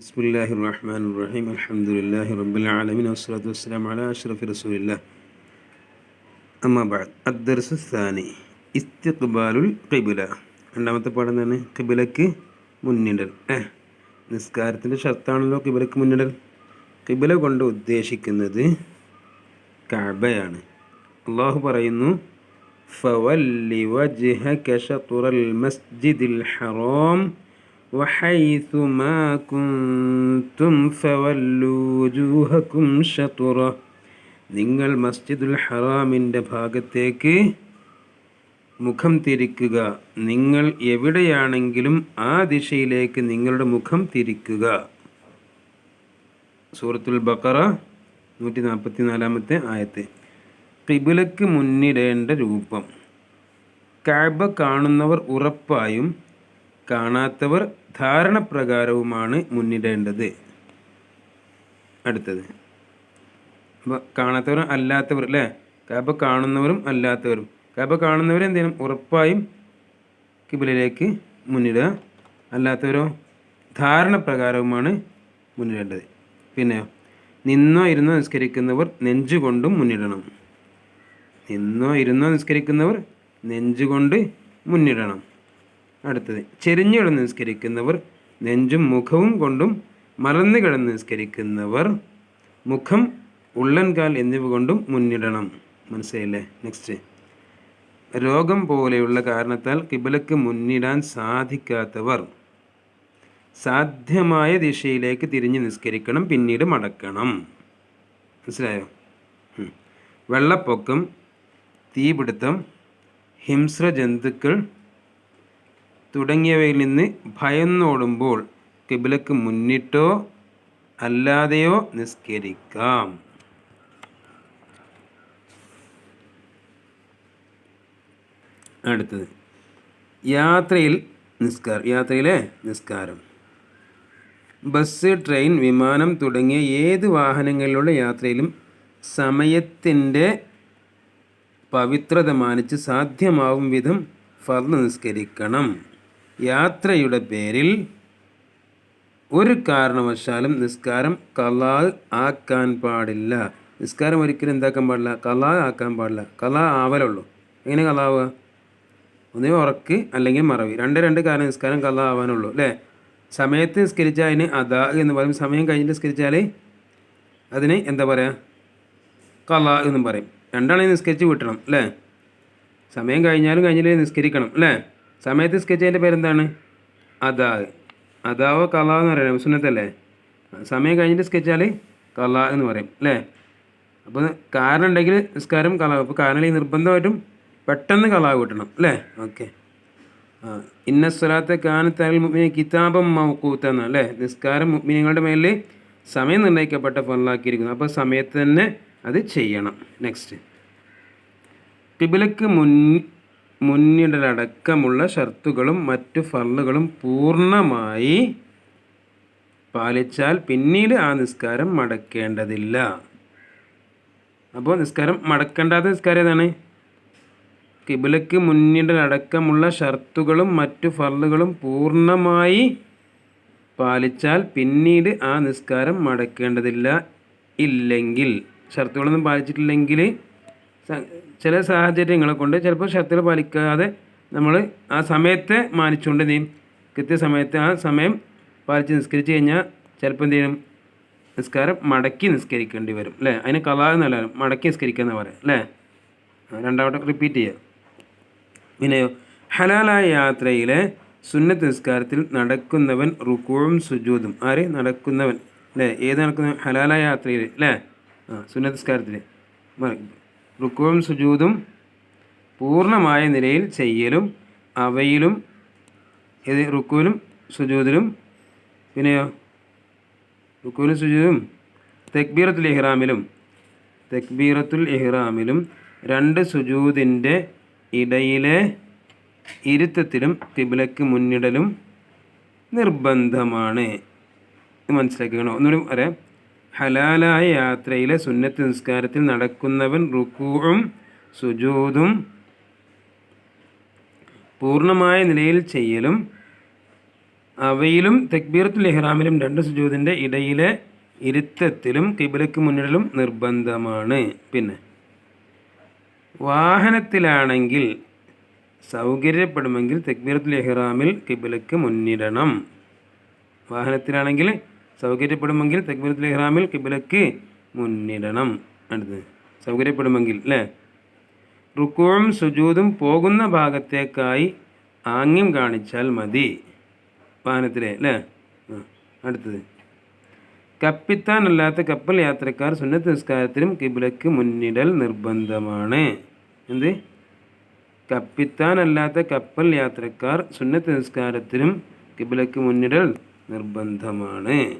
ബിസ്മില്ലാഹിർ റഹ്മാനിർ റഹീം അൽഹംദുലില്ലാഹി റബ്ബിൽ ആലമീൻ വസ്സലാത്തു വസ്സലാമു അലാ അഷ്റഫി റസൂലില്ലാഹ് അമ്മാ ബഅദ് അദ്ദർസു സാനി ഇസ്തിഖ്ബാലുൽ ഖിബ്ല. രണ്ടാമത്തെ പാഠം എന്താണ്? ഖിബ്ലക്ക് മുന്നിടൽ. നിസ്കാരത്തിൻ്റെ ഷർത്താണല്ലോ ഖിബ്ലക്ക് മുന്നിടൽ. ഖിബ്ല കൊണ്ട് ഉദ്ദേശിക്കുന്നത് കഅബയാണ്. അള്ളാഹു പറയുന്നു, ഫവല്ലി വജ്ഹക ശത്റൽ മസ്ജിദിൽ ഹറാം വഹൈഥു മാ കുൻതും ഫവല്ലു വുജൂഹകും ശത്റ. നിങ്ങൾ മസ്ജിദുൽ ഹറാമിൻ്റെ ഭാഗത്തേക്ക് മുഖം തിരിക്കുക. നിങ്ങൾ എവിടെയാണെങ്കിലും ആ ദിശയിലേക്ക് നിങ്ങളുടെ മുഖം തിരിക്കുക. സൂറത്തുൽ ബഖറ 144 ആയത്ത്. ഖിബ്ലക്ക് മുന്നിടേണ്ട രൂപം. കഅബ കാണുന്നവർ ഉറപ്പായും കാണാത്തവർ ധാരണപ്രകാരവുമാണ് മുന്നിടേണ്ടത്. അടുത്തത് കാണാത്തവരും അല്ലാത്തവർ അല്ലേ? കഅബ കാണുന്നവരും അല്ലാത്തവരും. കഅബ കാണുന്നവർ എന്ത് ചെയ്യണം? ഉറപ്പായും ഖിബ്ലയിലേക്ക് മുന്നിടുക. അല്ലാത്തവരോ ധാരണപ്രകാരവുമാണ് മുന്നിടേണ്ടത്. പിന്നെ നിന്നോ ഇരുന്നോ നിസ്കരിക്കുന്നവർ നെഞ്ചുകൊണ്ടും മുന്നിടണം. നിന്നോ ഇരുന്നോ നിസ്കരിക്കുന്നവർ നെഞ്ചുകൊണ്ട് മുന്നിടണം. അടുത്തത് ചെരിഞ്ഞു കിടന്ന് നിസ്കരിക്കുന്നവർ നെഞ്ചും മുഖവും കൊണ്ടും, മലർന്നു കിടന്ന് നിസ്കരിക്കുന്നവർ മുഖം, ഉള്ളൻകാൽ എന്നിവ കൊണ്ടും മുന്നിടണം. മനസ്സിലായില്ലേ? നെക്സ്റ്റ്, രോഗം പോലെയുള്ള കാരണത്താൽ ഖിബ്ലക്ക് മുന്നിടാൻ സാധിക്കാത്തവർ സാധ്യമായ ദിശയിലേക്ക് തിരിഞ്ഞ് നിസ്കരിക്കണം, പിന്നീട് മടക്കണം. മനസ്സിലായോ? വെള്ളപ്പൊക്കം, തീപിടുത്തം, ഹിംസ്ര ജന്തുക്കൾ തുടങ്ങിയവയിൽ നിന്ന് ഭയന്നോടുമ്പോൾ ഖിബ്ലക്ക് മുന്നിട്ടോ അല്ലാതെയോ നിസ്കരിക്കാം. അടുത്തത് യാത്രയിലെ നിസ്കാരം. ബസ്, ട്രെയിൻ, വിമാനം തുടങ്ങിയ ഏത് വാഹനങ്ങളിലുള്ള യാത്രയിലും സമയത്തിൻ്റെ പവിത്രത മാനിച്ച് സാധ്യമാവും വിധം ഫർള് നിസ്കരിക്കണം. യാത്രയുടെ പേരിൽ ഒരു കാരണവശാലും നിസ്കാരം ഖളാ ആക്കാൻ പാടില്ല. നിസ്കാരം ഒരിക്കലും എന്താക്കാൻ പാടില്ല? ഖളാ ആക്കാൻ പാടില്ല. ഖളാ ആവലുള്ളൂ. എങ്ങനെ ഖളാവുക? ഒന്നുകിൽ ഉറക്ക് അല്ലെങ്കിൽ മറവി. രണ്ട് കാരണം നിസ്കാരം ഖളാ ആവാനുള്ളൂ അല്ലേ? സമയത്ത് നിസ്കരിച്ചാൽ അതിന് അദാ എന്ന് പറയും. സമയം കഴിഞ്ഞിട്ട് നിസ്കരിച്ചാൽ അതിന് എന്താ പറയുക? ഖളാ എന്നും പറയും. രണ്ടാണെങ്കിൽ നിസ്കരിച്ച് വിട്ടണം അല്ലേ? സമയം കഴിഞ്ഞില്ലേ നിസ്കരിക്കണം അല്ലേ? സമയത്ത് നിസ്കരിച്ചതിൻ്റെ പേരെന്താണ്? അദാവോ ഖളാ എന്ന് പറയുന്നത് സുന്നത്തല്ലേ? സമയം കഴിഞ്ഞിട്ട് നിസ്കരിച്ചാൽ ഖളാ എന്ന് പറയും അല്ലേ? അപ്പോൾ കാരണം ഉണ്ടെങ്കിൽ നിസ്കാരം ഖളാ. അപ്പോൾ കാരണം ഈ നിർബന്ധമായിട്ടും പെട്ടെന്ന് ഖളാ കിട്ടണം അല്ലേ? ഓക്കെ. ഇന്ന സ്വലാത്തെ കാനത്ത് അലൽ മുഅ്മിനീന കിതാബൻ മൗഖൂത്ത എന്നാണ് അല്ലേ? നിസ്കാരം മുഅ്മിനീങ്ങളുടെ മേലിൽ സമയം നിർണ്ണയിക്കപ്പെട്ട ഫർളാക്കിയിരിക്കുന്നു. അപ്പോൾ സമയത്ത് തന്നെ അത് ചെയ്യണം. നെക്സ്റ്റ്, ഖിബ്ലക്ക് മുന്നിടലടക്കമുള്ള ഷർത്തുകളും മറ്റു ഫർളുകളും പൂർണ്ണമായി പാലിച്ചാൽ പിന്നീട് ആ നിസ്കാരം മടക്കേണ്ടതില്ല. അപ്പോൾ നിസ്കാരം മടക്കേണ്ടാത്ത നിസ്കാരം ഏതാണ്? ഖിബ്ലക്ക് മുന്നിടലടക്കമുള്ള ഷർത്തുകളും മറ്റു ഫർളുകളും പൂർണ്ണമായി പാലിച്ചാൽ പിന്നീട് ആ നിസ്കാരം മടക്കേണ്ടതില്ല. ഇല്ലെങ്കിൽ, ഷർത്തുകളൊന്നും പാലിച്ചിട്ടില്ലെങ്കിൽ, ചില സാഹചര്യങ്ങളെ കൊണ്ട് ചിലപ്പോൾ ഷർത്തുകൾ പാലിക്കാതെ നമ്മൾ ആ സമയത്തെ മാനിച്ചുകൊണ്ട് എന്ത് ചെയ്യും? കൃത്യസമയത്ത് ആ സമയം പാലിച്ച് നിസ്കരിച്ച് കഴിഞ്ഞാൽ ചിലപ്പോൾ എന്ത് ചെയ്യും? നിസ്കാരം മടക്കി നിസ്കരിക്കേണ്ടി വരും അല്ലേ? അതിന് ഖളാ എന്നല്ല, മടക്കി നിസ്കരിക്കുക എന്ന് പറയാം അല്ലേ? രണ്ടാവട്ടം റിപ്പീറ്റ് ചെയ്യുക. പിന്നെയോ, ഹലാലായ യാത്രയിലെ സുന്നത്ത് നിസ്കാരത്തിൽ നടക്കുന്നവൻ റുകൂഉം സുജൂദും. ആര്? നടക്കുന്നവൻ അല്ലേ? ഏത് നടക്കുന്ന? ഹലാലായ യാത്രയിൽ അല്ലേ? സുന്നത്ത് നിസ്കാരത്തിൽ റുകൂഉം സുജൂദും പൂർണ്ണമായ നിലയിൽ ചെയ്യലും അവയിലും റുക്കൂലും സുജൂദിലും പിന്നെയോ റുക്കൂലും സുജൂദും തക്ബീറത്തുൽ ഇഹ്റാമിലും രണ്ട് സുജൂദിൻ്റെ ഇടയിലെ ഇരുത്തത്തിലും ഖിബ്ലക്ക് മുന്നിടലും നിർബന്ധമാണ്. മനസ്സിലാക്കണം. ഒന്നുകൂടി പറയാം. ഹലാലായ യാത്രയിലെ സുന്നത്ത് നിസ്കാരത്തിൽ നടക്കുന്നവൻ റുക്കൂഉം സുജൂദും പൂർണ്ണമായ നിലയിൽ ചെയ്യലും അവയിലും തക്ബീറത്തുൽ ഇഹ്റാമിലും രണ്ട് സുജൂദിൻ്റെ ഇടയിലെ ഇരുത്തത്തിലും കിബിലക്ക് മുന്നിടലും നിർബന്ധമാണ്. പിന്നെ വാഹനത്തിലാണെങ്കിൽ സൗകര്യപ്പെടുമെങ്കിൽ തക്ബീറത്തുൽ ഇഹ്റാമിൽ കിബിലക്ക് മുന്നിടണം. വാഹനത്തിലാണെങ്കിൽ സൗകര്യപ്പെടുമെങ്കിൽ തക്ബീറത്തുൽ ഇഹ്റാമിൽ കിബിലക്ക് മുന്നിടണം. അടുത്ത് സൗകര്യപ്പെടുമെങ്കിൽ അല്ലേ. റുക്കൂഉം സുജൂദും പോകുന്ന ഭാഗത്തേക്കായി ആംഗ്യം കാണിച്ചാൽ മതി വാഹനത്തിലെ അല്ലേ. അടുത്തത് കപ്പിത്താൻ അല്ലാത്ത കപ്പൽ യാത്രക്കാർ സുന്നത്ത് നിസ്കാരത്തിലും കിബിലക്ക് മുന്നിടൽ നിർബന്ധമാണ്. എന്ത്? കപ്പിത്താൻ അല്ലാത്ത കപ്പൽ യാത്രക്കാർ സുന്നത്ത് നിസ്കാരത്തിലും കിബിലക്ക് മുന്നിടൽ നിർബന്ധമാണ്.